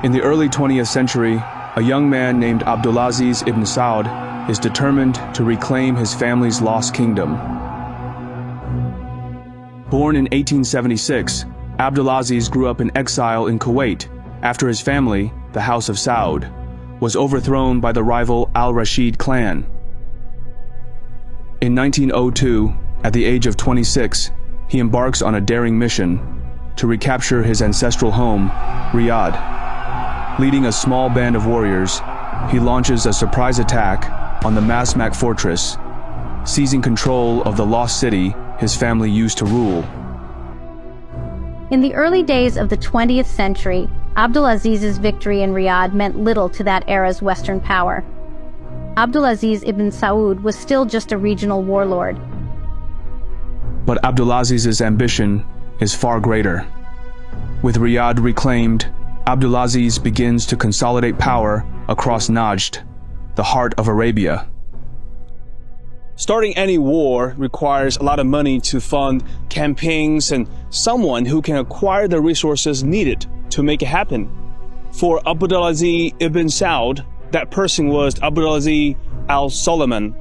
In the early 20th century, a young man named Abdulaziz ibn Saud is determined to reclaim his family's lost kingdom. Born in 1876, Abdulaziz grew up in exile in Kuwait after his family, the House of Saud, was overthrown by the rival al-Rashid clan. In 1902, at the age of 26, he embarks on a daring mission to recapture his ancestral home, Riyadh. Leading a small band of warriors, he launches a surprise attack on the Masmak fortress, seizing control of the lost city his family used to rule. In the early days of the 20th century, Abdulaziz's victory in Riyadh meant little to that era's Western power. Abdulaziz ibn Saud was still just a regional warlord. But Abdulaziz's ambition is far greater. With Riyadh reclaimed, Abdulaziz begins to consolidate power across Najd, the heart of Arabia. Starting any war requires a lot of money to fund campaigns and someone who can acquire the resources needed to make it happen. For Abdulaziz ibn Saud, that person was Abdulaziz al-Suleiman.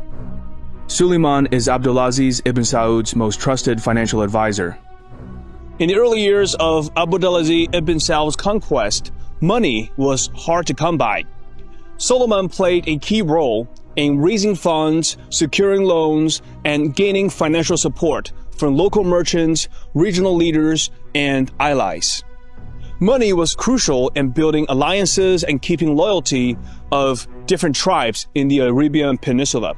Suleiman is Abdulaziz ibn Saud's most trusted financial advisor. In the early years of Abdulaziz ibn Saud's conquest, money was hard to come by. Suleiman played a key role in raising funds, securing loans, and gaining financial support from local merchants, regional leaders, and allies. Money was crucial in building alliances and keeping loyalty of different tribes in the Arabian Peninsula.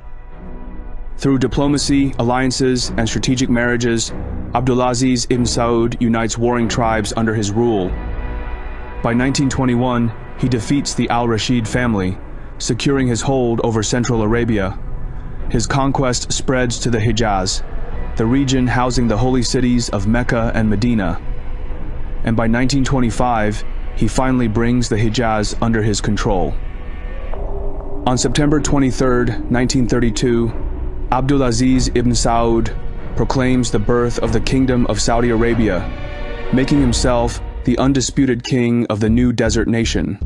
Through diplomacy, alliances, and strategic marriages, Abdulaziz ibn Saud unites warring tribes under his rule. By 1921, he defeats the al-Rashid family, securing his hold over Central Arabia. His conquest spreads to the Hijaz, the region housing the holy cities of Mecca and Medina. And by 1925, he finally brings the Hijaz under his control. On September 23, 1932, Abdulaziz ibn Saud proclaims the birth of the Kingdom of Saudi Arabia, making himself the undisputed king of the new desert nation.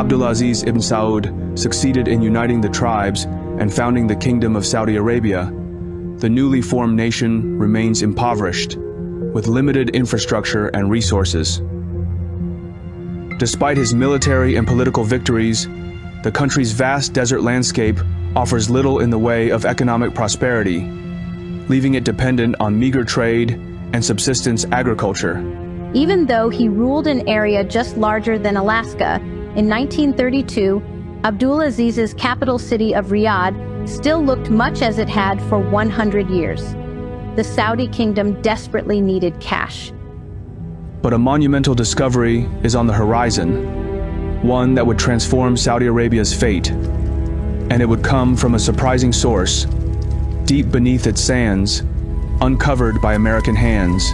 Abdulaziz ibn Saud succeeded in uniting the tribes and founding the Kingdom of Saudi Arabia, the newly formed nation remains impoverished, with limited infrastructure and resources. Despite his military and political victories, the country's vast desert landscape offers little in the way of economic prosperity, leaving it dependent on meager trade and subsistence agriculture. Even though he ruled an area just larger than Alaska, in 1932, Abdulaziz's capital city of Riyadh still looked much as it had for 100 years. The Saudi kingdom desperately needed cash. But a monumental discovery is on the horizon, one that would transform Saudi Arabia's fate. And it would come from a surprising source, deep beneath its sands, uncovered by American hands.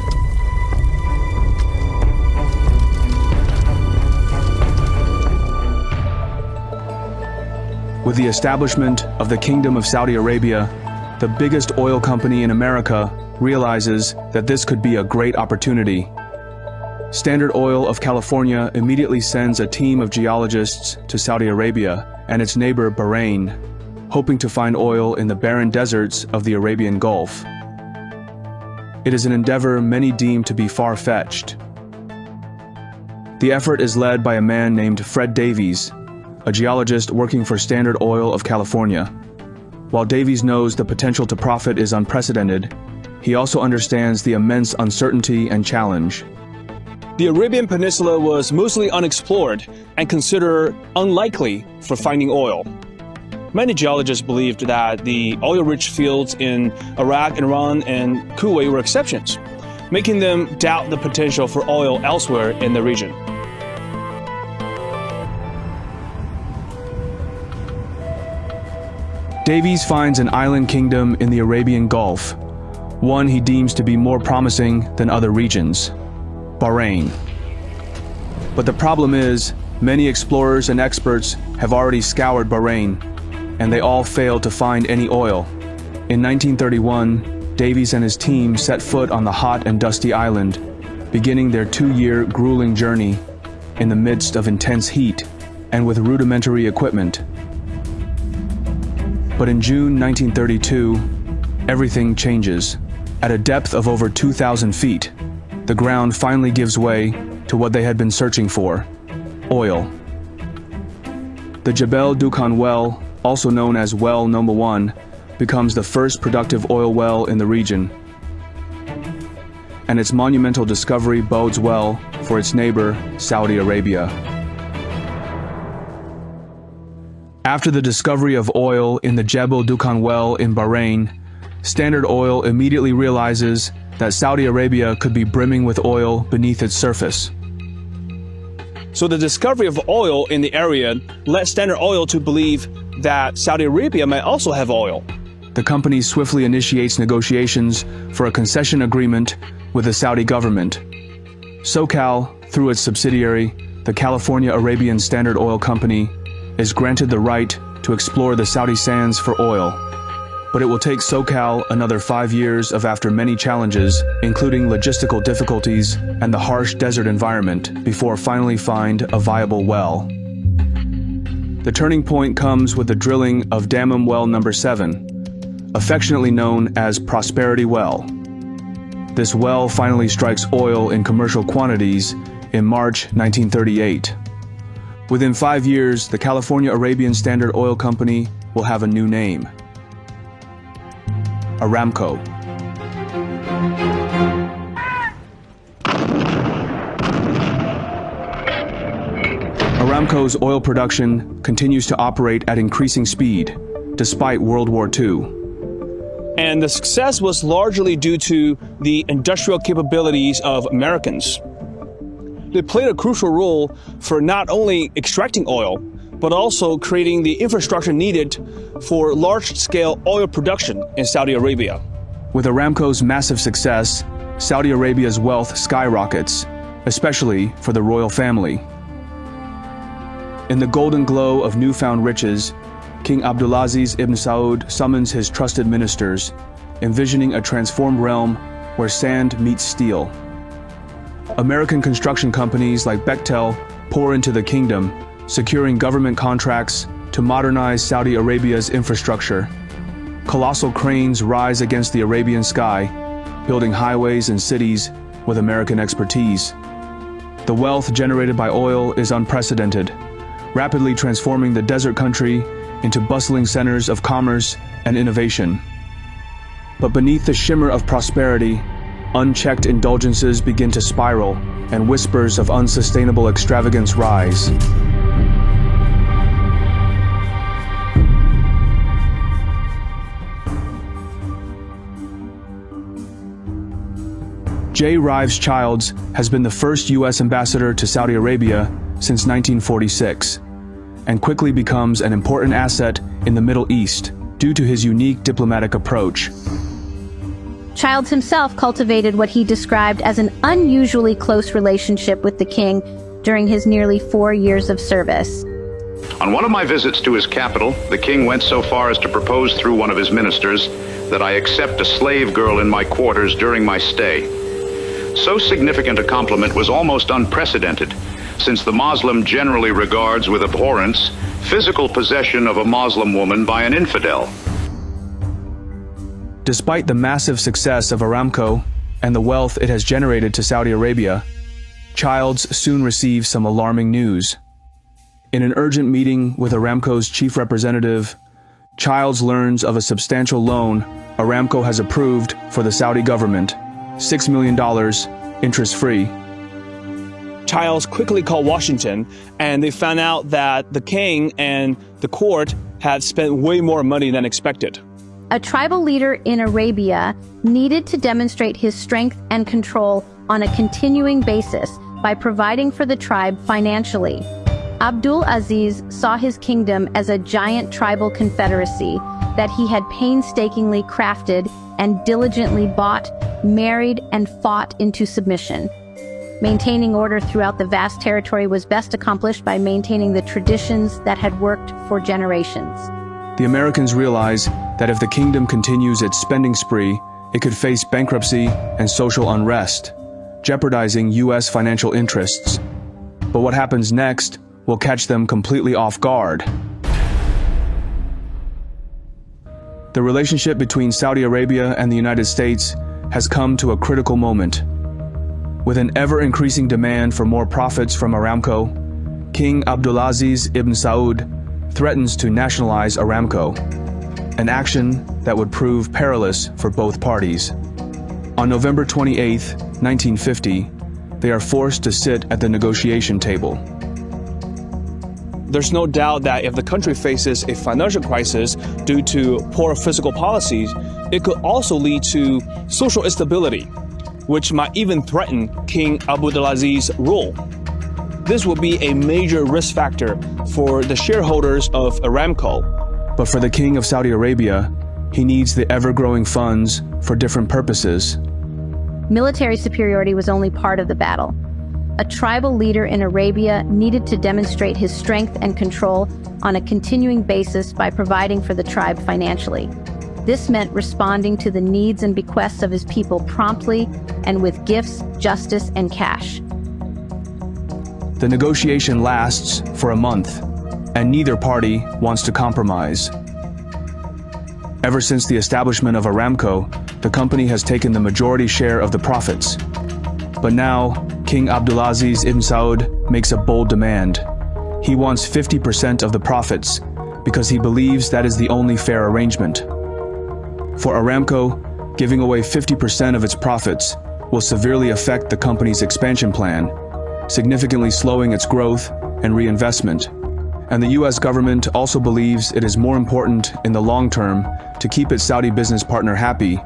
With the establishment of the Kingdom of Saudi Arabia, the biggest oil company in America realizes that this could be a great opportunity. Standard Oil of California immediately sends a team of geologists to Saudi Arabia and its neighbor Bahrain, hoping to find oil in the barren deserts of the Arabian Gulf. It is an endeavor many deem to be far-fetched. The effort is led by a man named Fred Davies, a geologist working for Standard Oil of California. While Davies knows the potential to profit is unprecedented, he also understands the immense uncertainty and challenge. The Arabian Peninsula was mostly unexplored and considered unlikely for finding oil. Many geologists believed that the oil-rich fields in Iraq, Iran, and Kuwait were exceptions, making them doubt the potential for oil elsewhere in the region. Davies finds an island kingdom in the Arabian Gulf, one he deems to be more promising than other regions: Bahrain. But the problem is, many explorers and experts have already scoured Bahrain, and they all failed to find any oil. In 1931, Davies and his team set foot on the hot and dusty island, beginning their 2-year grueling journey in the midst of intense heat and with rudimentary equipment. But in June 1932, everything changes. At a depth of over 2,000 feet, the ground finally gives way to what they had been searching for: oil. The Jebel Dukhan well, also known as Well Number 1, becomes the first productive oil well in the region. And its monumental discovery bodes well for its neighbor, Saudi Arabia. After the discovery of oil in the Jebel Dukhan well in Bahrain, Standard Oil immediately realizes that Saudi Arabia could be brimming with oil beneath its surface. So the discovery of oil in the area led Standard Oil to believe that Saudi Arabia might also have oil. The company swiftly initiates negotiations for a concession agreement with the Saudi government. SoCal, through its subsidiary, the California Arabian Standard Oil Company, is granted the right to explore the Saudi sands for oil. But it will take SoCal another 5 years of, after many challenges, including logistical difficulties and the harsh desert environment, before finally find a viable well. The turning point comes with the drilling of Dammam Well Number 7, affectionately known as Prosperity Well. This well finally strikes oil in commercial quantities in March 1938. Within 5 years, the California Arabian Standard Oil Company will have a new name: Aramco. Aramco's oil production continues to operate at increasing speed, despite World War II. And the success was largely due to the industrial capabilities of Americans. They played a crucial role for not only extracting oil, but also creating the infrastructure needed for large-scale oil production in Saudi Arabia. With Aramco's massive success, Saudi Arabia's wealth skyrockets, especially for the royal family. In the golden glow of newfound riches, King Abdulaziz ibn Saud summons his trusted ministers, envisioning a transformed realm where sand meets steel. American construction companies like Bechtel pour into the kingdom, securing government contracts to modernize Saudi Arabia's infrastructure. Colossal cranes rise against the Arabian sky, building highways and cities with American expertise. The wealth generated by oil is unprecedented, rapidly transforming the desert country into bustling centers of commerce and innovation. But beneath the shimmer of prosperity, unchecked indulgences begin to spiral, and whispers of unsustainable extravagance rise. J. Rives Childs has been the first U.S. ambassador to Saudi Arabia since 1946, and quickly becomes an important asset in the Middle East due to his unique diplomatic approach. Childs himself cultivated what he described as an unusually close relationship with the king during his nearly 4 years of service. On one of my visits to his capital, the king went so far as to propose through one of his ministers that I accept a slave girl in my quarters during my stay. So significant a compliment was almost unprecedented, since the Muslim generally regards with abhorrence physical possession of a Muslim woman by an infidel. Despite the massive success of Aramco and the wealth it has generated to Saudi Arabia, Childs soon receives some alarming news. In an urgent meeting with Aramco's chief representative, Childs learns of a substantial loan Aramco has approved for the Saudi government, $6 million, interest-free. Childs quickly called Washington, and they found out that the king and the court had spent way more money than expected. A tribal leader in Arabia needed to demonstrate his strength and control on a continuing basis by providing for the tribe financially. Abdul Aziz saw his kingdom as a giant tribal confederacy that he had painstakingly crafted and diligently bought, married, and fought into submission. Maintaining order throughout the vast territory was best accomplished by maintaining the traditions that had worked for generations. The Americans realize that if the kingdom continues its spending spree, it could face bankruptcy and social unrest, jeopardizing U.S. financial interests. But what happens next will catch them completely off guard. The relationship between Saudi Arabia and the United States has come to a critical moment. With an ever-increasing demand for more profits from Aramco, King Abdulaziz ibn Saud threatens to nationalize Aramco, an action that would prove perilous for both parties. On November 28, 1950, they are forced to sit at the negotiation table. There's no doubt that if the country faces a financial crisis due to poor fiscal policies, it could also lead to social instability, which might even threaten King Abdulaziz's rule. This will be a major risk factor for the shareholders of Aramco. But for the King of Saudi Arabia, he needs the ever-growing funds for different purposes. Military superiority was only part of the battle. A tribal leader in Arabia needed to demonstrate his strength and control on a continuing basis by providing for the tribe financially. This meant responding to the needs and bequests of his people promptly and with gifts, justice, and cash. The negotiation lasts for a month, and neither party wants to compromise. Ever since the establishment of Aramco, the company has taken the majority share of the profits. But now, King Abdulaziz ibn Saud makes a bold demand. He wants 50% of the profits because he believes that is the only fair arrangement. For Aramco, giving away 50% of its profits will severely affect the company's expansion plan, significantly slowing its growth and reinvestment. And the U.S. government also believes it is more important in the long term to keep its Saudi business partner happy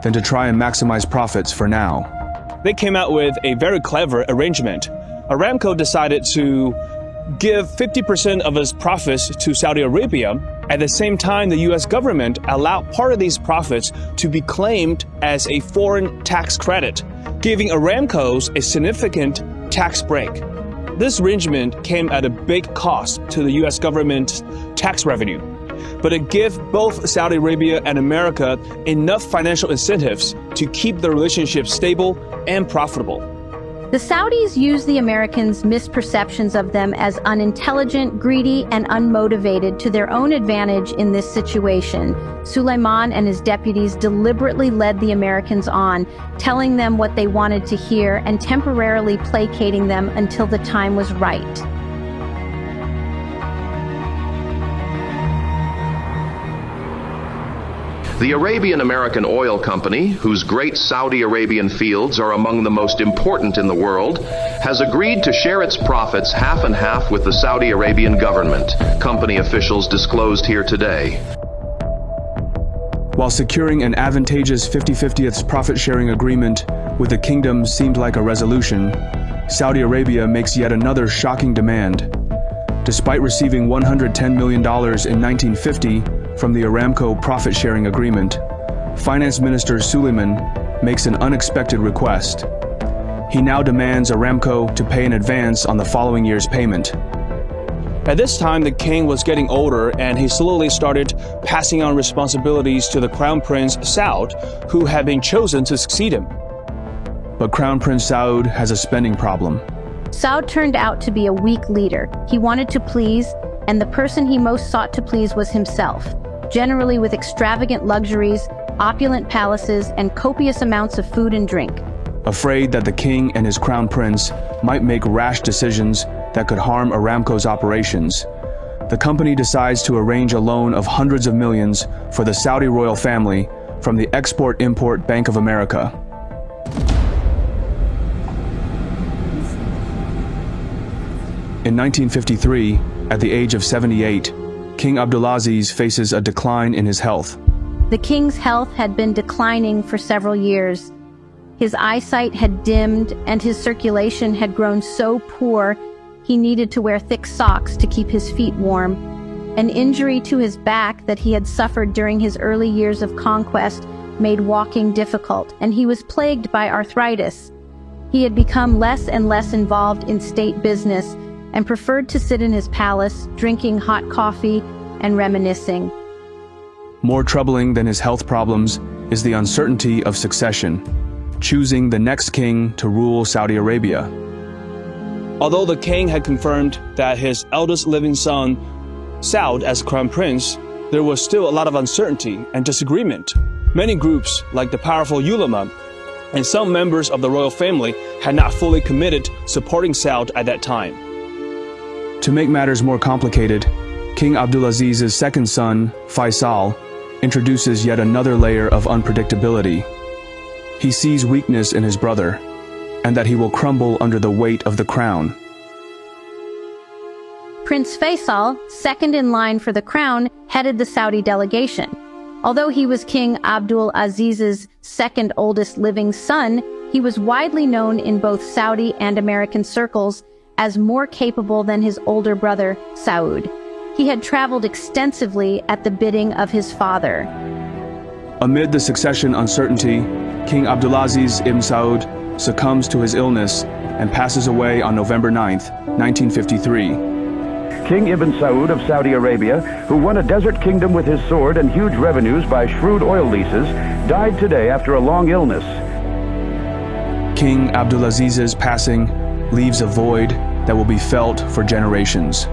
than to try and maximize profits for now. They came out with a very clever arrangement. Aramco decided to give 50% of its profits to Saudi Arabia. At the same time, the U.S. government allowed part of these profits to be claimed as a foreign tax credit, giving Aramco's a significant tax break. This arrangement came at a big cost to the U.S. government's tax revenue, but it gave both Saudi Arabia and America enough financial incentives to keep the relationship stable and profitable. The Saudis used the Americans' misperceptions of them as unintelligent, greedy, and unmotivated to their own advantage in this situation. Suleiman and his deputies deliberately led the Americans on, telling them what they wanted to hear and temporarily placating them until the time was right. The Arabian American Oil Company, whose great Saudi Arabian fields are among the most important in the world, has agreed to share its profits half and half with the Saudi Arabian government, company officials disclosed here today. While securing an advantageous 50-50th profit-sharing agreement with the kingdom seemed like a resolution, Saudi Arabia makes yet another shocking demand. Despite receiving $110 million in 1950 from the Aramco profit-sharing agreement, Finance Minister Suleiman makes an unexpected request. He now demands Aramco to pay in advance on the following year's payment. At this time, the king was getting older, and he slowly started passing on responsibilities to the Crown Prince Saud, who had been chosen to succeed him. But Crown Prince Saud has a spending problem. Saud turned out to be a weak leader. He wanted to please, and the person he most sought to please was himself, generally with extravagant luxuries, opulent palaces, and copious amounts of food and drink. Afraid that the king and his crown prince might make rash decisions that could harm Aramco's operations, the company decides to arrange a loan of hundreds of millions for the Saudi royal family from the Export-Import Bank of America. In 1953, at the age of 78, King Abdulaziz faces a decline in his health. The king's health had been declining for several years. His eyesight had dimmed and his circulation had grown so poor he needed to wear thick socks to keep his feet warm. An injury to his back that he had suffered during his early years of conquest made walking difficult, and he was plagued by arthritis. He had become less and less involved in state business and preferred to sit in his palace, drinking hot coffee and reminiscing. More troubling than his health problems is the uncertainty of succession, choosing the next king to rule Saudi Arabia. Although the king had confirmed that his eldest living son, Saud, as crown prince, there was still a lot of uncertainty and disagreement. Many groups, like the powerful ulama and some members of the royal family, had not fully committed supporting Saud at that time. To make matters more complicated, King Abdulaziz's second son, Faisal, introduces yet another layer of unpredictability. He sees weakness in his brother, and that he will crumble under the weight of the crown. Prince Faisal, second in line for the crown, headed the Saudi delegation. Although he was King Abdul Aziz's second oldest living son, he was widely known in both Saudi and American circles as more capable than his older brother, Saud. He had traveled extensively at the bidding of his father. Amid the succession uncertainty, King Abdulaziz ibn Saud succumbs to his illness and passes away on November 9, 1953. King Ibn Saud of Saudi Arabia, who won a desert kingdom with his sword and huge revenues by shrewd oil leases, died today after a long illness. King Abdulaziz's passing leaves a void that will be felt for generations.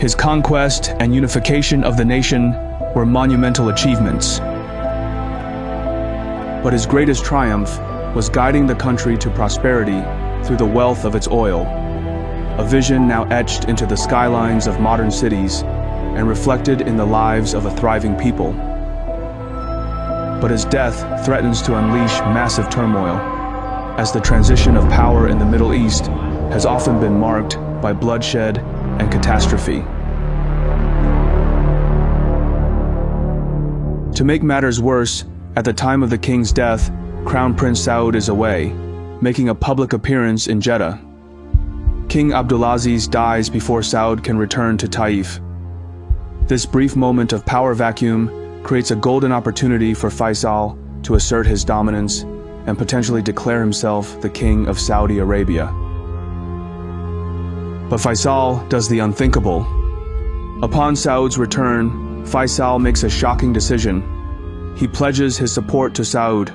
His conquest and unification of the nation were monumental achievements. But his greatest triumph was guiding the country to prosperity through the wealth of its oil, a vision now etched into the skylines of modern cities and reflected in the lives of a thriving people. But his death threatens to unleash massive turmoil, as the transition of power in the Middle East has often been marked by bloodshed and catastrophe. To make matters worse, at the time of the king's death, Crown Prince Saud is away, making a public appearance in Jeddah. King Abdulaziz dies before Saud can return to Taif. This brief moment of power vacuum creates a golden opportunity for Faisal to assert his dominance and potentially declare himself the king of Saudi Arabia. But Faisal does the unthinkable. Upon Saud's return, Faisal makes a shocking decision. He pledges his support to Saud,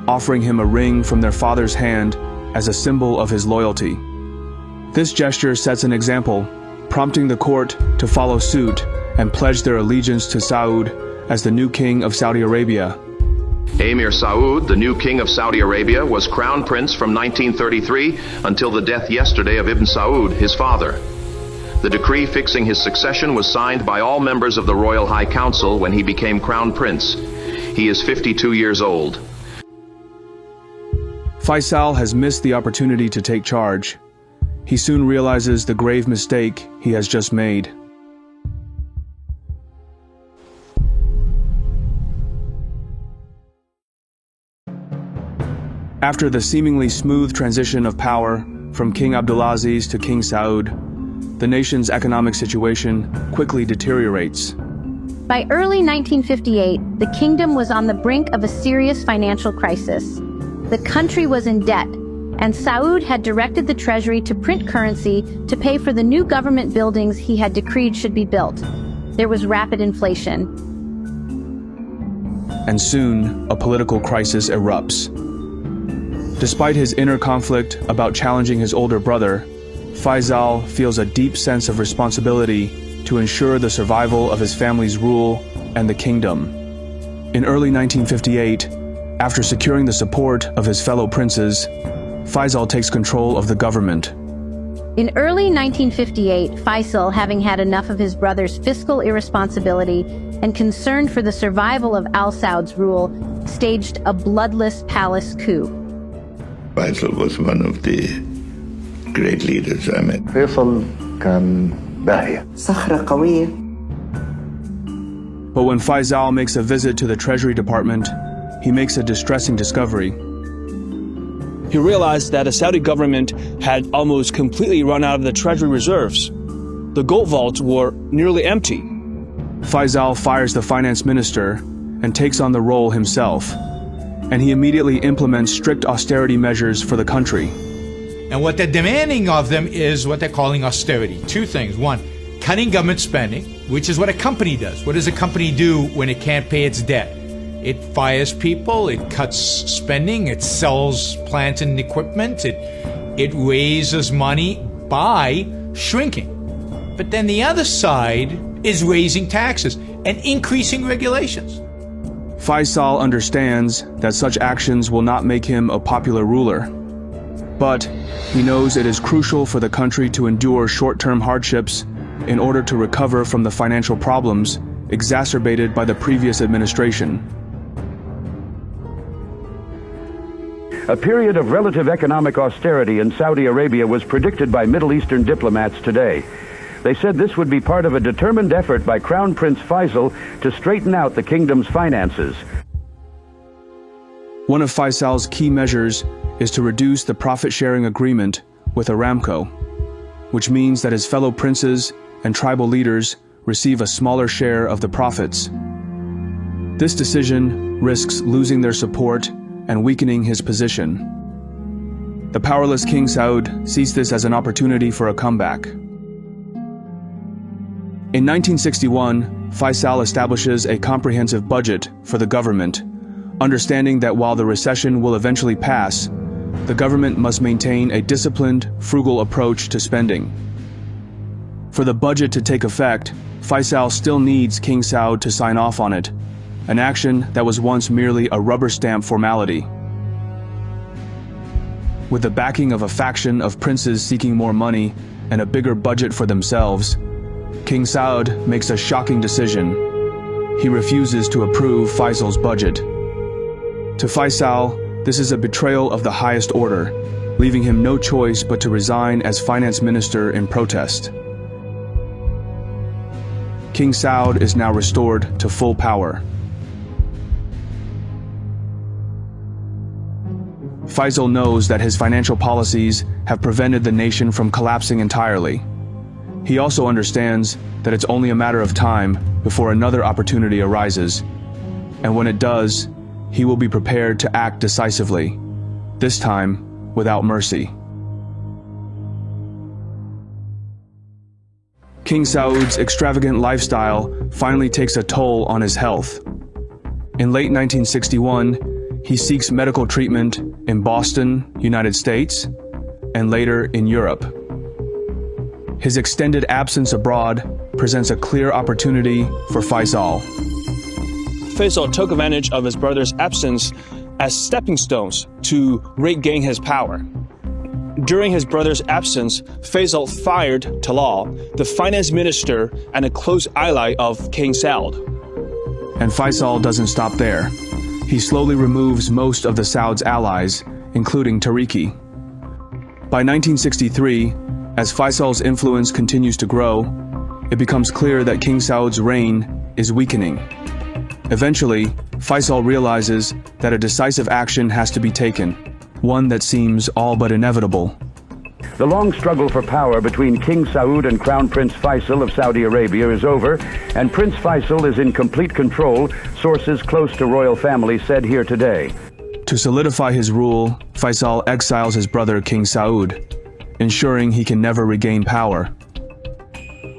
offering him a ring from their father's hand as a symbol of his loyalty. This gesture sets an example, prompting the court to follow suit and pledge their allegiance to Saud as the new king of Saudi Arabia. Emir Saud, the new king of Saudi Arabia, was crown prince from 1933 until the death yesterday of Ibn Saud, his father. The decree fixing his succession was signed by all members of the Royal High Council when he became crown prince. He is 52 years old. Faisal has missed the opportunity to take charge. He soon realizes the grave mistake he has just made. After the seemingly smooth transition of power from King Abdulaziz to King Saud, the nation's economic situation quickly deteriorates. By early 1958, the kingdom was on the brink of a serious financial crisis. The country was in debt, and Saud had directed the treasury to print currency to pay for the new government buildings he had decreed should be built. There was rapid inflation. And soon, a political crisis erupts. Despite his inner conflict about challenging his older brother, Faisal feels a deep sense of responsibility to ensure the survival of his family's rule and the kingdom. In early 1958, after securing the support of his fellow princes, Faisal takes control of the government. In early 1958, Faisal, having had enough of his brother's fiscal irresponsibility and concerned for the survival of Al Saud's rule, staged a bloodless palace coup. Faisal was one of the great leaders I met. Faisal كان باهية. صخرة قوية. But when Faisal makes a visit to the Treasury Department, he makes a distressing discovery. He realized that the Saudi government had almost completely run out of the treasury reserves. The gold vaults were nearly empty. Faisal fires the finance minister and takes on the role himself, and he immediately implements strict austerity measures for the country. And what they're demanding of them is what they're calling austerity. Two things. One, cutting government spending, which is what a company does. What does a company do when it can't pay its debt? It fires people, it cuts spending, it sells plant and equipment, it raises money by shrinking. But then the other side is raising taxes and increasing regulations. Faisal understands that such actions will not make him a popular ruler. But he knows it is crucial for the country to endure short-term hardships in order to recover from the financial problems exacerbated by the previous administration. A period of relative economic austerity in Saudi Arabia was predicted by Middle Eastern diplomats today. They said this would be part of a determined effort by Crown Prince Faisal to straighten out the kingdom's finances. One of Faisal's key measures is to reduce the profit-sharing agreement with Aramco, which means that his fellow princes and tribal leaders receive a smaller share of the profits. This decision risks losing their support and weakening his position. The powerless King Saud sees this as an opportunity for a comeback. In 1961, Faisal establishes a comprehensive budget for the government, understanding that while the recession will eventually pass, the government must maintain a disciplined, frugal approach to spending. For the budget to take effect, Faisal still needs King Saud to sign off on it, an action that was once merely a rubber stamp formality. With the backing of a faction of princes seeking more money and a bigger budget for themselves, King Saud makes a shocking decision. He refuses to approve Faisal's budget. To Faisal, this is a betrayal of the highest order, leaving him no choice but to resign as finance minister in protest. King Saud is now restored to full power. Faisal knows that his financial policies have prevented the nation from collapsing entirely. He also understands that it's only a matter of time before another opportunity arises, and when it does, he will be prepared to act decisively, this time without mercy. King Saud's extravagant lifestyle finally takes a toll on his health. In late 1961, he seeks medical treatment in Boston, United States, and later in Europe. His extended absence abroad presents a clear opportunity for Faisal. Faisal took advantage of his brother's absence as stepping stones to regain his power. During his brother's absence, Faisal fired Talal, the finance minister and a close ally of King Saud. And Faisal doesn't stop there. He slowly removes most of the Saud's allies, including Tariki. By 1963, as Faisal's influence continues to grow, it becomes clear that King Saud's reign is weakening. Eventually, Faisal realizes that a decisive action has to be taken, one that seems all but inevitable. The long struggle for power between King Saud and Crown Prince Faisal of Saudi Arabia is over, and Prince Faisal is in complete control, sources close to royal family said here today. To solidify his rule, Faisal exiles his brother King Saud, ensuring he can never regain power.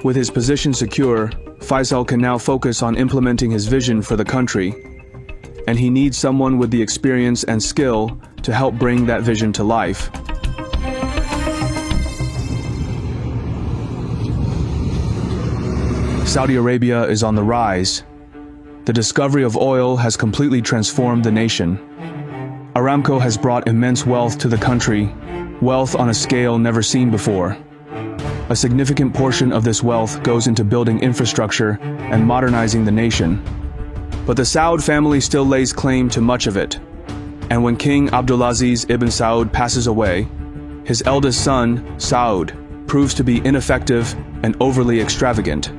With his position secure, Faisal can now focus on implementing his vision for the country, and he needs someone with the experience and skill to help bring that vision to life. Saudi Arabia is on the rise. The discovery of oil has completely transformed the nation. Aramco has brought immense wealth to the country, wealth on a scale never seen before. A significant portion of this wealth goes into building infrastructure and modernizing the nation. But the Saud family still lays claim to much of it. And when King Abdulaziz ibn Saud passes away, his eldest son, Saud, proves to be ineffective and overly extravagant.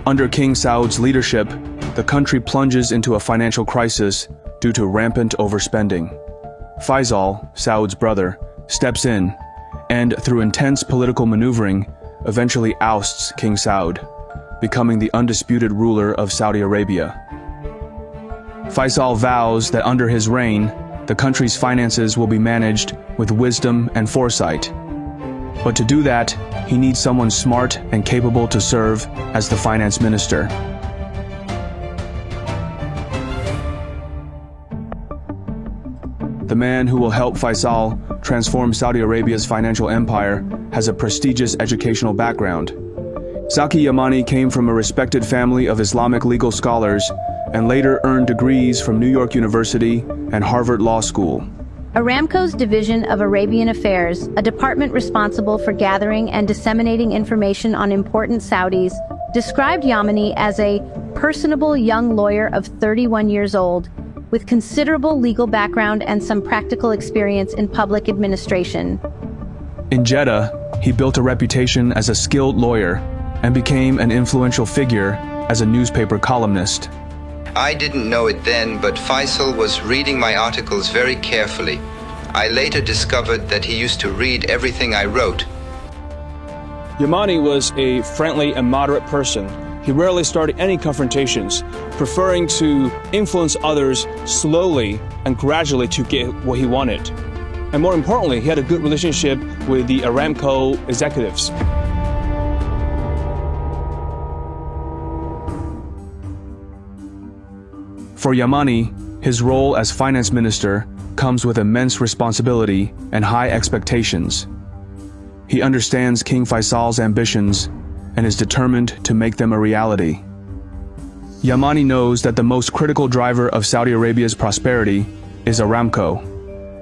Under King Saud's leadership, the country plunges into a financial crisis due to rampant overspending. Faisal, Saud's brother, steps in and, through intense political maneuvering, eventually ousts King Saud, becoming the undisputed ruler of Saudi Arabia. Faisal vows that under his reign, the country's finances will be managed with wisdom and foresight. But to do that, he needs someone smart and capable to serve as the finance minister. The man who will help Faisal transform Saudi Arabia's financial empire has a prestigious educational background. Zaki Yamani came from a respected family of Islamic legal scholars and later earned degrees from New York University and Harvard Law School. Aramco's Division of Arabian Affairs, a department responsible for gathering and disseminating information on important Saudis, described Yamani as a personable young lawyer of 31 years old, with considerable legal background and some practical experience in public administration. In Jeddah, he built a reputation as a skilled lawyer and became an influential figure as a newspaper columnist. I didn't know it then, but Faisal was reading my articles very carefully. I later discovered that he used to read everything I wrote. Yamani was a friendly and moderate person. He rarely started any confrontations, preferring to influence others slowly and gradually to get what he wanted. And more importantly, he had a good relationship with the Aramco executives. For Yamani, his role as finance minister comes with immense responsibility and high expectations. He understands King Faisal's ambitions and is determined to make them a reality. Yamani knows that the most critical driver of Saudi Arabia's prosperity is Aramco,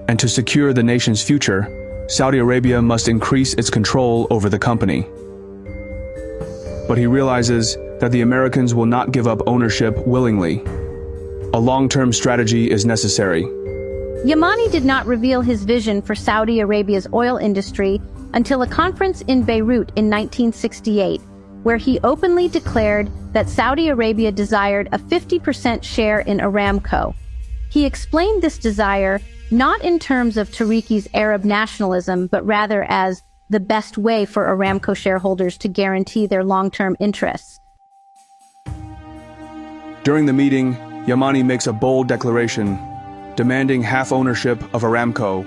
and to secure the nation's future, Saudi Arabia must increase its control over the company. But he realizes that the Americans will not give up ownership willingly. A long-term strategy is necessary. Yamani did not reveal his vision for Saudi Arabia's oil industry until a conference in Beirut in 1968, where he openly declared that Saudi Arabia desired a 50% share in Aramco. He explained this desire not in terms of Tariqi's Arab nationalism, but rather as the best way for Aramco shareholders to guarantee their long-term interests. During the meeting, Yamani makes a bold declaration, demanding half ownership of Aramco.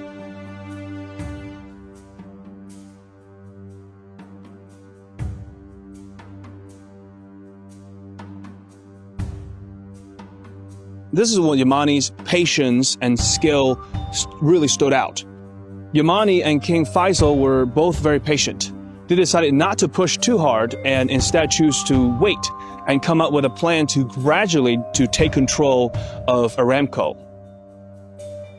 This is when Yamani's patience and skill really stood out. Yamani and King Faisal were both very patient. They decided not to push too hard and instead choose to wait and come up with a plan to gradually take control of Aramco.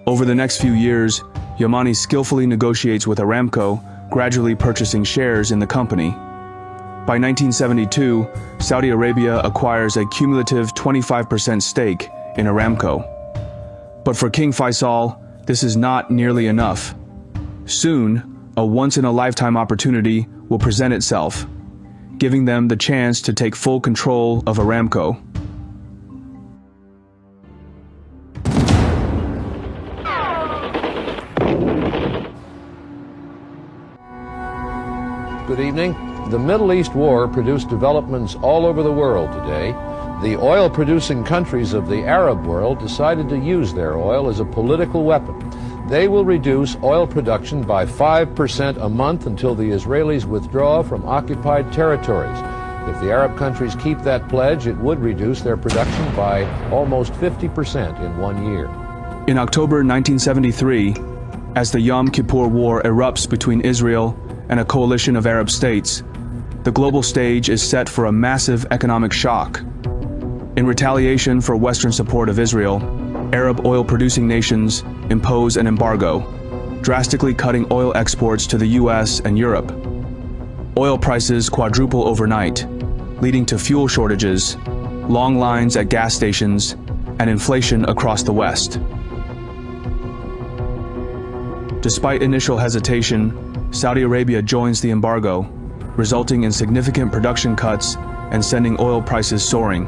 Over the next few years, Yamani skillfully negotiates with Aramco, gradually purchasing shares in the company. By 1972, Saudi Arabia acquires a cumulative 25% stake in Aramco. But for King Faisal, this is not nearly enough. Soon, a once-in-a-lifetime opportunity will present itself, giving them the chance to take full control of Aramco. Good evening. The Middle East War produced developments all over the world today. The oil-producing countries of the Arab world decided to use their oil as a political weapon. They will reduce oil production by 5% a month until the Israelis withdraw from occupied territories. If the Arab countries keep that pledge, it would reduce their production by almost 50% in 1 year. In October 1973, as the Yom Kippur War erupts between Israel and a coalition of Arab states, the global stage is set for a massive economic shock. In retaliation for Western support of Israel, Arab oil-producing nations impose an embargo, drastically cutting oil exports to the US and Europe. Oil prices quadruple overnight, leading to fuel shortages, long lines at gas stations, and inflation across the West. Despite initial hesitation, Saudi Arabia joins the embargo, resulting in significant production cuts and sending oil prices soaring.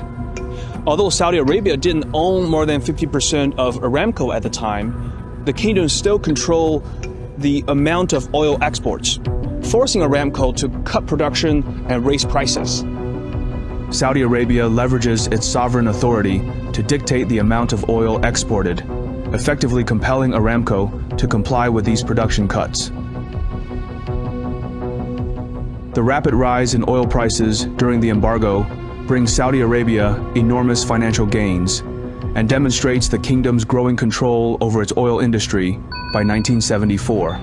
Although Saudi Arabia didn't own more than 50% of Aramco at the time, the kingdom still controlled the amount of oil exports, forcing Aramco to cut production and raise prices. Saudi Arabia leverages its sovereign authority to dictate the amount of oil exported, effectively compelling Aramco to comply with these production cuts. The rapid rise in oil prices during the embargo brings Saudi Arabia enormous financial gains and demonstrates the kingdom's growing control over its oil industry by 1974.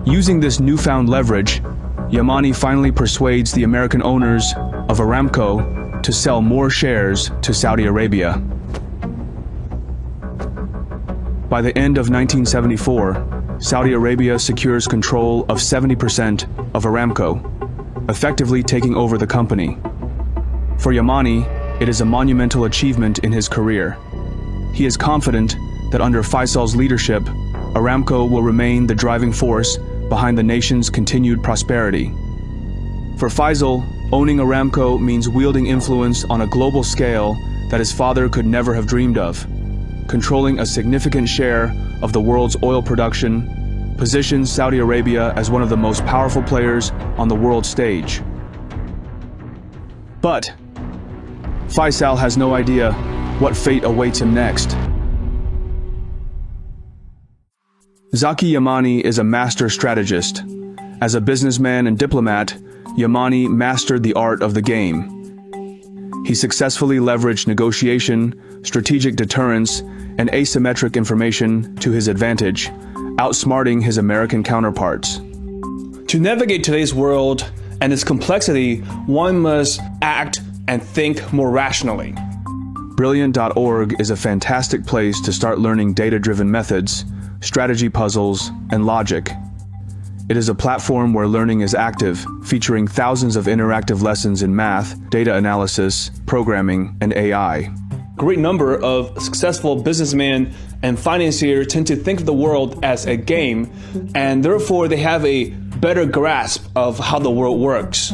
Using this newfound leverage, Yamani finally persuades the American owners of Aramco to sell more shares to Saudi Arabia. By the end of 1974, Saudi Arabia secures control of 70% of Aramco, effectively taking over the company. For Yamani, it is a monumental achievement in his career. He is confident that under Faisal's leadership, Aramco will remain the driving force behind the nation's continued prosperity. For Faisal, owning Aramco means wielding influence on a global scale that his father could never have dreamed of. Controlling a significant share of the world's oil production positions Saudi Arabia as one of the most powerful players on the world stage. But Faisal has no idea what fate awaits him next. Zaki Yamani is a master strategist. As a businessman and diplomat, Yamani mastered the art of the game. He successfully leveraged negotiation, strategic deterrence, and asymmetric information to his advantage, outsmarting his American counterparts. To navigate today's world and its complexity, one must act and think more rationally. Brilliant.org is a fantastic place to start learning data-driven methods, strategy puzzles, and logic. It is a platform where learning is active, featuring thousands of interactive lessons in math, data analysis, programming, and AI. Great number of successful businessmen and financiers tend to think of the world as a game, and therefore they have a better grasp of how the world works.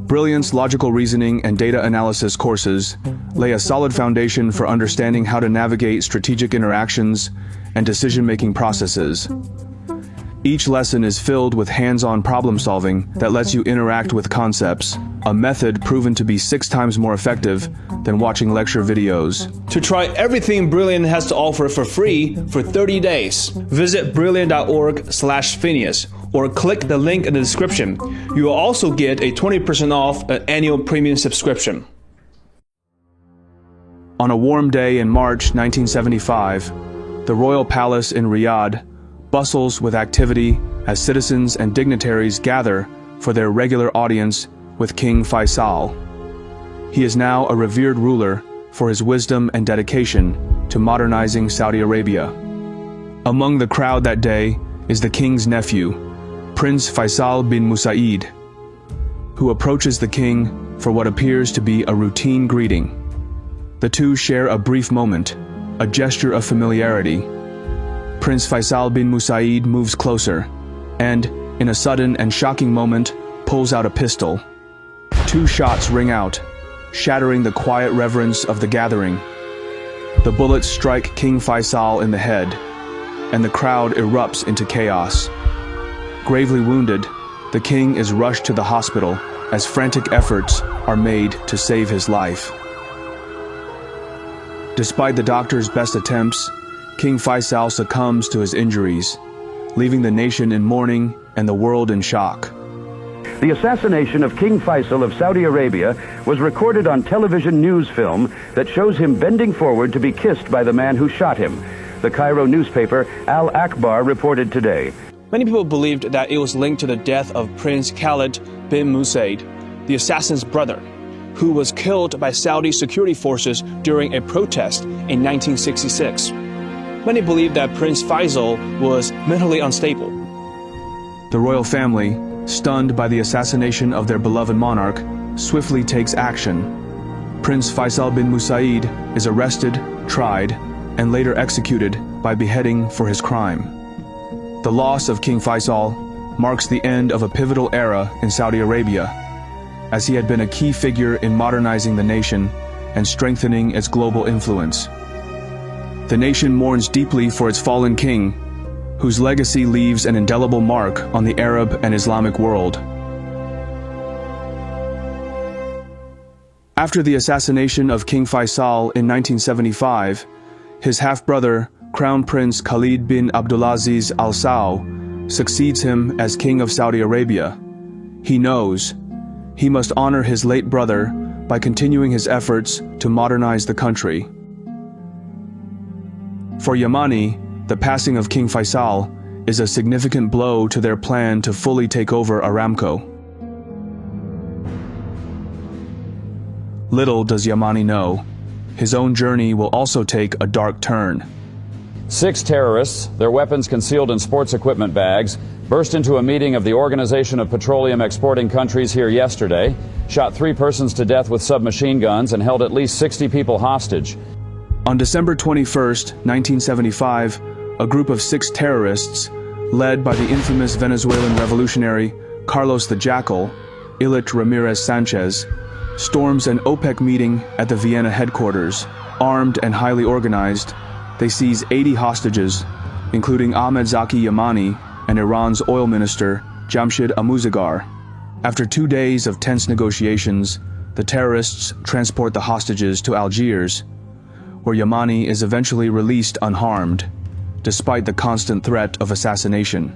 Brilliant's logical reasoning and data analysis courses lay a solid foundation for understanding how to navigate strategic interactions and decision-making processes. Each lesson is filled with hands-on problem solving that lets you interact with concepts, a method proven to be 6 times more effective than watching lecture videos. To try everything Brilliant has to offer for free for 30 days, visit brilliant.org/Phineas or click the link in the description. You will also get a 20% off an annual premium subscription. On a warm day in March 1975, the Royal Palace in Riyadh bustles with activity as citizens and dignitaries gather for their regular audience with King Faisal. He is now a revered ruler for his wisdom and dedication to modernizing Saudi Arabia. Among the crowd that day is the king's nephew, Prince Faisal bin Musaid, who approaches the king for what appears to be a routine greeting. The two share a brief moment, a gesture of familiarity. Prince Faisal bin Musaid moves closer and, in a sudden and shocking moment, pulls out a pistol. 2 shots ring out, shattering the quiet reverence of the gathering. The bullets strike King Faisal in the head, and the crowd erupts into chaos. Gravely wounded, the king is rushed to the hospital as frantic efforts are made to save his life. Despite the doctor's best attempts, King Faisal succumbs to his injuries, leaving the nation in mourning and the world in shock. The assassination of King Faisal of Saudi Arabia was recorded on television news film that shows him bending forward to be kissed by the man who shot him. The Cairo newspaper Al Akbar reported today. Many people believed that it was linked to the death of Prince Khalid bin Musaid, the assassin's brother, who was killed by Saudi security forces during a protest in 1966. Many believe that Prince Faisal was mentally unstable. The royal family, stunned by the assassination of their beloved monarch, swiftly takes action. Prince Faisal bin Musaid is arrested, tried, and later executed by beheading for his crime. The loss of King Faisal marks the end of a pivotal era in Saudi Arabia, as he had been a key figure in modernizing the nation and strengthening its global influence. The nation mourns deeply for its fallen king, whose legacy leaves an indelible mark on the Arab and Islamic world. After the assassination of King Faisal in 1975, his half-brother, Crown Prince Khalid bin Abdulaziz Al Saud, succeeds him as King of Saudi Arabia. He knows he must honor his late brother by continuing his efforts to modernize the country. For Yamani, the passing of King Faisal is a significant blow to their plan to fully take over Aramco. Little does Yamani know, his own journey will also take a dark turn. 6 terrorists, their weapons concealed in sports equipment bags, burst into a meeting of the Organization of Petroleum Exporting Countries here yesterday, shot 3 persons to death with submachine guns, and held at least 60 people hostage. On December 21, 1975, a group of 6 terrorists, led by the infamous Venezuelan revolutionary Carlos the Jackal, Ilit Ramirez Sanchez, storms an OPEC meeting at the Vienna headquarters. Armed and highly organized, they seize 80 hostages, including Ahmed Zaki Yamani and Iran's oil minister, Jamshid Amuzagar. After 2 days of tense negotiations, the terrorists transport the hostages to Algiers, where Yamani is eventually released unharmed, despite the constant threat of assassination.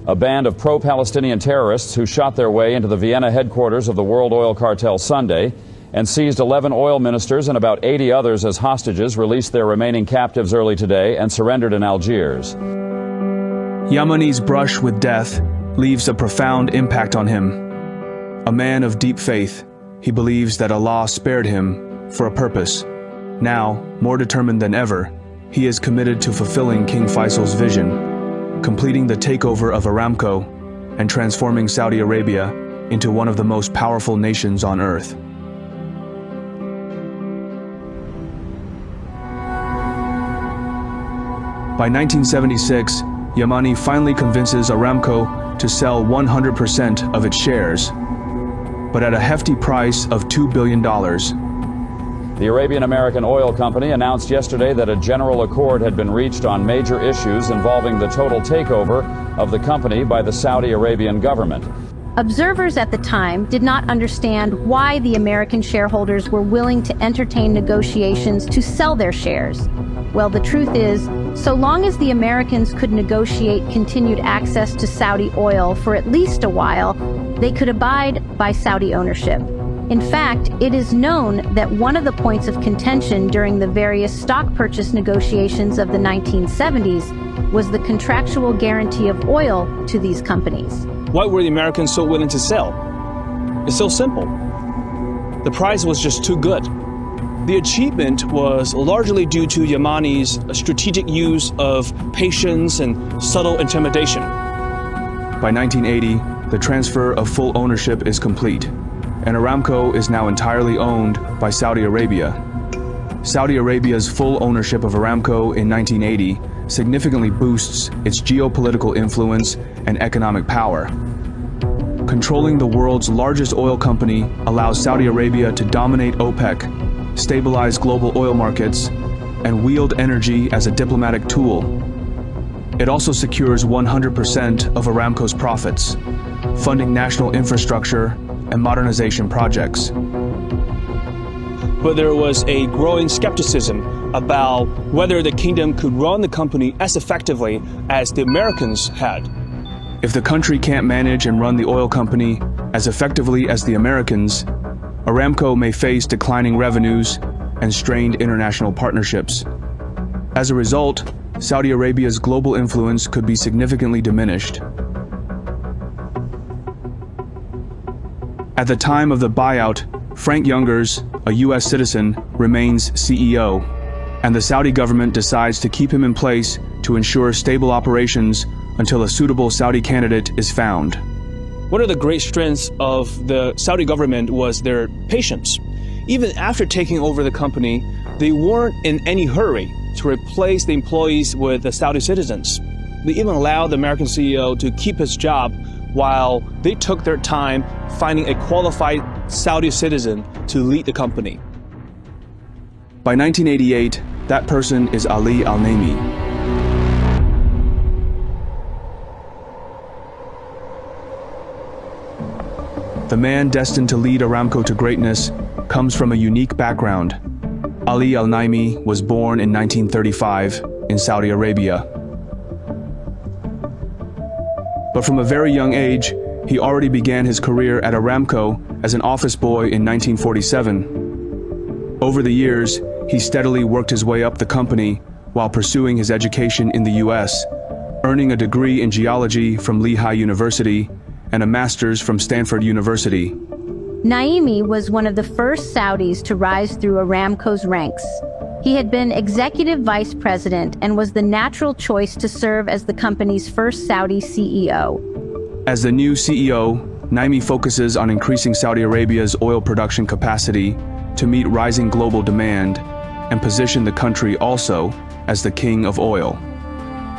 A band of pro-Palestinian terrorists who shot their way into the Vienna headquarters of the World Oil Cartel Sunday and seized 11 oil ministers and about 80 others as hostages released their remaining captives early today and surrendered in Algiers. Yamani's brush with death leaves a profound impact on him. A man of deep faith, he believes that Allah spared him for a purpose. Now, more determined than ever, he is committed to fulfilling King Faisal's vision, completing the takeover of Aramco and transforming Saudi Arabia into one of the most powerful nations on earth. By 1976, Yamani finally convinces Aramco to sell 100% of its shares, but at a hefty price of $2 billion. The Arabian-American Oil Company announced yesterday that a general accord had been reached on major issues involving the total takeover of the company by the Saudi Arabian government. Observers at the time did not understand why the American shareholders were willing to entertain negotiations to sell their shares. Well, the truth is, so long as the Americans could negotiate continued access to Saudi oil for at least a while, they could abide by Saudi ownership. In fact, it is known that one of the points of contention during the various stock purchase negotiations of the 1970s was the contractual guarantee of oil to these companies. Why were the Americans so willing to sell? It's so simple. The price was just too good. The achievement was largely due to Yamani's strategic use of patience and subtle intimidation. By 1980, the transfer of full ownership is complete, and Aramco is now entirely owned by Saudi Arabia. Saudi Arabia's full ownership of Aramco in 1980 significantly boosts its geopolitical influence and economic power. Controlling the world's largest oil company allows Saudi Arabia to dominate OPEC, stabilize global oil markets, and wield energy as a diplomatic tool. It also secures 100% of Aramco's profits, funding national infrastructure and modernization projects. But there was a growing skepticism about whether the kingdom could run the company as effectively as the Americans had. If the country can't manage and run the oil company as effectively as the Americans, Aramco may face declining revenues and strained international partnerships. As a result, Saudi Arabia's global influence could be significantly diminished. At the time of the buyout, Frank Youngers, a U.S. citizen, remains CEO, and the Saudi government decides to keep him in place to ensure stable operations until a suitable Saudi candidate is found. One of the great strengths of the Saudi government was their patience. Even after taking over the company, they weren't in any hurry to replace the employees with the Saudi citizens. they even allowed the American CEO to keep his job while they took their time finding a qualified Saudi citizen to lead the company. By 1988, that person is Ali Al-Naimi. The man destined to lead Aramco to greatness comes from a unique background. Ali Al-Naimi was born in 1935 in Saudi Arabia. But from a very young age, he already began his career at Aramco as an office boy in 1947. Over the years, he steadily worked his way up the company while pursuing his education in the US, earning a degree in geology from Lehigh University and a master's from Stanford University. Naimi was one of the first Saudis to rise through Aramco's ranks. He had been executive vice president and was the natural choice to serve as the company's first Saudi CEO. As the new CEO, Naimi focuses on increasing Saudi Arabia's oil production capacity to meet rising global demand and position the country also as the king of oil.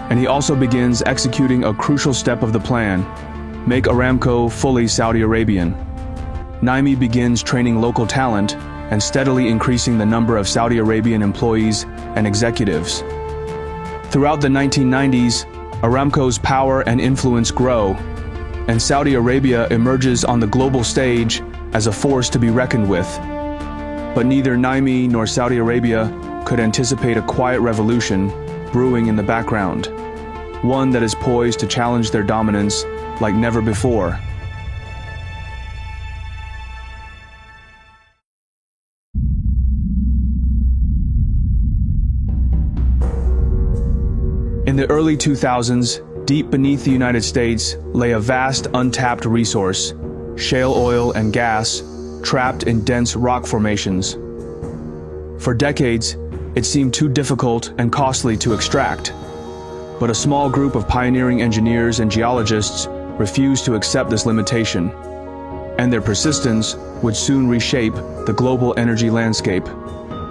And he also begins executing a crucial step of the plan: make Aramco fully Saudi Arabian. Naimi begins training local talent and steadily increasing the number of Saudi Arabian employees and executives. Throughout the 1990s, Aramco's power and influence grow, and Saudi Arabia emerges on the global stage as a force to be reckoned with. But neither Naimi nor Saudi Arabia could anticipate a quiet revolution brewing in the background, one that is poised to challenge their dominance like never before. In the early 2000s, deep beneath the United States lay a vast untapped resource, shale oil and gas, trapped in dense rock formations. For decades, it seemed too difficult and costly to extract, but a small group of pioneering engineers and geologists refused to accept this limitation, and their persistence would soon reshape the global energy landscape.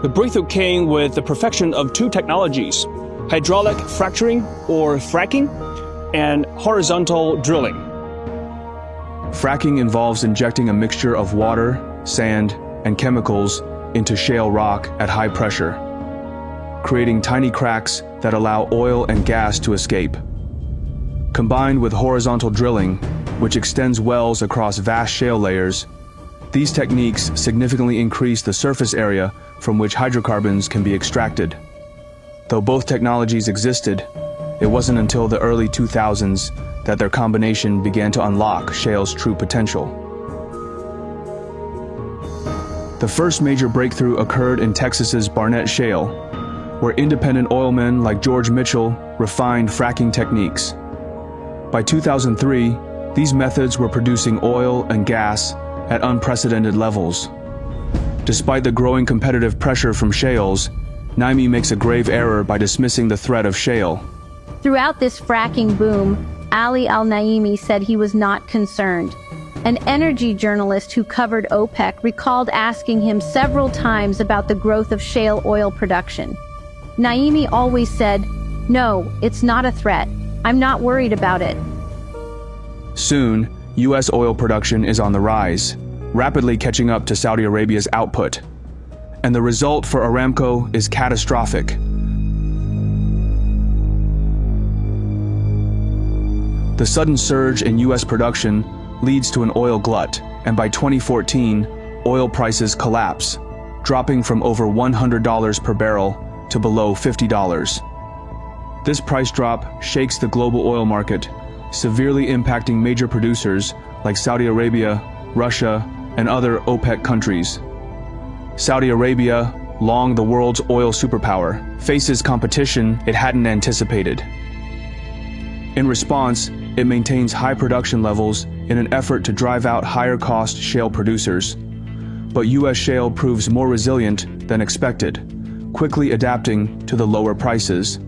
The breakthrough came with the perfection of two technologies: hydraulic fracturing, or fracking, and horizontal drilling. Fracking involves injecting a mixture of water, sand, and chemicals into shale rock at high pressure, creating tiny cracks that allow oil and gas to escape. Combined with horizontal drilling, which extends wells across vast shale layers, these techniques significantly increase the surface area from which hydrocarbons can be extracted. Though both technologies existed, it wasn't until the early 2000s that their combination began to unlock shale's true potential. The first major breakthrough occurred in Texas's Barnett Shale, where independent oilmen like George Mitchell refined fracking techniques. By 2003, these methods were producing oil and gas at unprecedented levels. Despite the growing competitive pressure from shales, Naimi makes a grave error by dismissing the threat of shale. Throughout this fracking boom, Ali Al-Naimi said he was not concerned. An energy journalist who covered OPEC recalled asking him several times about the growth of shale oil production. Naimi always said, "No, it's not a threat. I'm not worried about it." Soon, U.S. oil production is on the rise, rapidly catching up to Saudi Arabia's output. And the result for Aramco is catastrophic. The sudden surge in U.S. production leads to an oil glut, and by 2014, oil prices collapse, dropping from over $100 per barrel to below $50. This price drop shakes the global oil market, severely impacting major producers like Saudi Arabia, Russia, and other OPEC countries. Saudi Arabia, long the world's oil superpower, faces competition it hadn't anticipated. In response, it maintains high production levels in an effort to drive out higher-cost shale producers. But U.S. shale proves more resilient than expected, quickly adapting to the lower prices.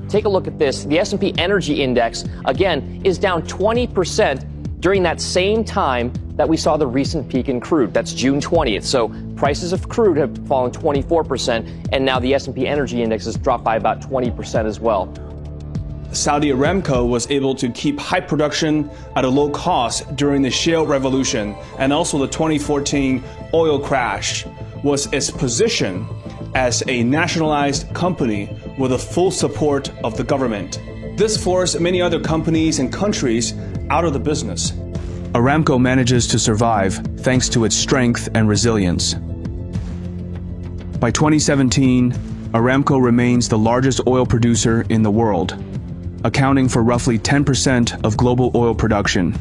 Take a look at this. The S&P Energy Index, again, is down 20% during that same time that we saw the recent peak in crude. That's June 20th. So prices of crude have fallen 24%, and now the S&P Energy Index has dropped by about 20% as well. Saudi Aramco was able to keep high production at a low cost during the shale revolution and also the 2014 oil crash was its position as a nationalized company with the full support of the government. This forced many other companies and countries out of the business. Aramco manages to survive thanks to its strength and resilience. By 2017, Aramco remains the largest oil producer in the world, accounting for roughly 10% of global oil production.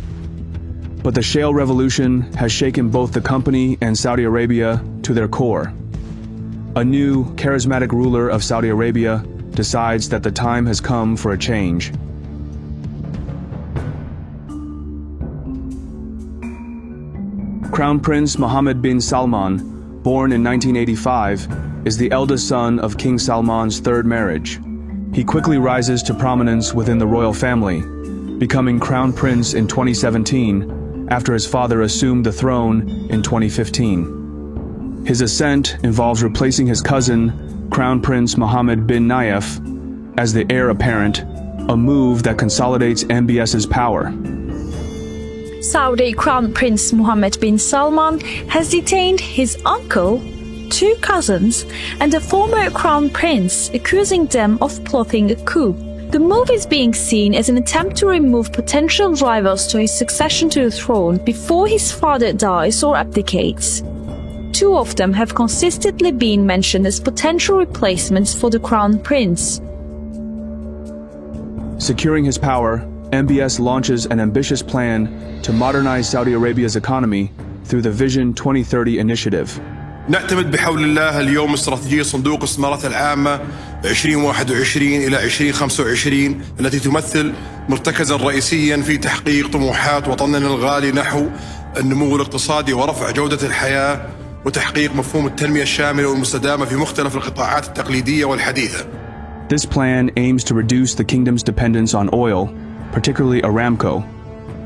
But the shale revolution has shaken both the company and Saudi Arabia to their core. A new, charismatic ruler of Saudi Arabia decides that the time has come for a change. Crown Prince Mohammed bin Salman, born in 1985, is the eldest son of King Salman's third marriage. He quickly rises to prominence within the royal family, becoming Crown Prince in 2017 after his father assumed the throne in 2015. His ascent involves replacing his cousin, Crown Prince Mohammed bin Nayef, as the heir apparent, a move that consolidates MBS's power. Saudi Crown Prince Mohammed bin Salman has detained his uncle, two cousins, and a former crown prince, accusing them of plotting a coup. The move is being seen as an attempt to remove potential rivals to his succession to the throne before his father dies or abdicates. Two of them have consistently been mentioned as potential replacements for the crown prince. Securing his power, MBS launches an ambitious plan to modernize Saudi Arabia's economy through the Vision 2030 initiative. نعتمد بحول الله اليوم استراتيجية صندوق الاستثمارات العامة 2021 إلى 2025 التي تمثل مرتكزا رئيسيا في تحقيق طموحات وطننا الغالي نحو النمو الاقتصادي ورفع جودة الحياة وتحقيق مفهوم التنمية الشاملة والمستدامة في مختلف القطاعات التقليدية والحديثة. This plan aims to reduce the kingdom's dependence on oil, particularly Aramco,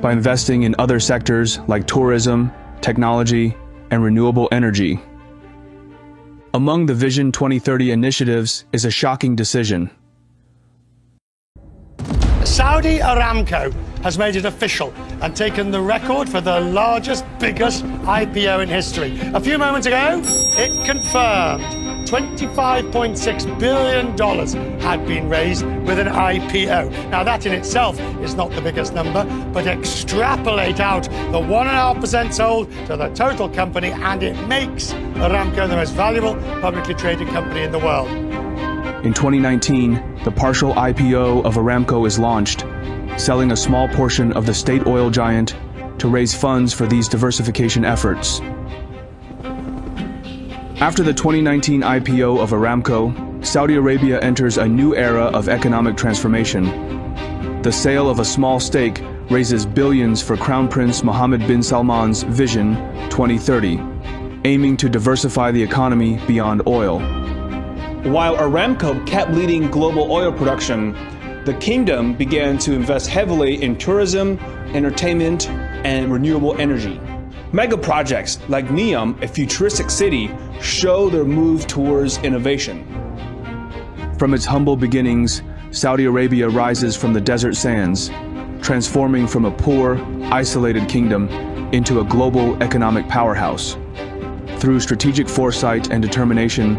by investing in other sectors like tourism, technology, and renewable energy. Among the Vision 2030 initiatives is a shocking decision. Saudi Aramco has made it official and taken the record for the largest, biggest IPO in history. A few moments ago, it confirmed $25.6 billion had been raised with an IPO. Now, that in itself is not the biggest number, but extrapolate out the 1.5% sold to the total company, and it makes Aramco the most valuable publicly traded company in the world. In 2019, the partial IPO of Aramco is launched, selling a small portion of the state oil giant to raise funds for these diversification efforts. After the 2019 IPO of Aramco, Saudi Arabia enters a new era of economic transformation. The sale of a small stake raises billions for Crown Prince Mohammed bin Salman's Vision 2030, aiming to diversify the economy beyond oil. While Aramco kept leading global oil production, the kingdom began to invest heavily in tourism, entertainment, and renewable energy. Mega projects like Neom, a futuristic city, show their move towards innovation. From its humble beginnings, Saudi Arabia rises from the desert sands, transforming from a poor, isolated kingdom into a global economic powerhouse. Through strategic foresight and determination,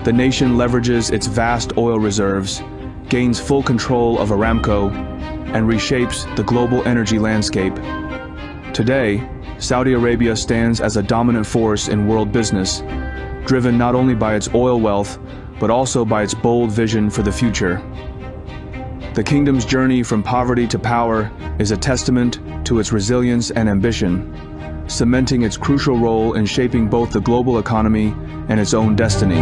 the nation leverages its vast oil reserves, gains full control of Aramco, and reshapes the global energy landscape. Today, Saudi Arabia stands as a dominant force in world business, driven not only by its oil wealth, but also by its bold vision for the future. The kingdom's journey from poverty to power is a testament to its resilience and ambition, cementing its crucial role in shaping both the global economy and its own destiny.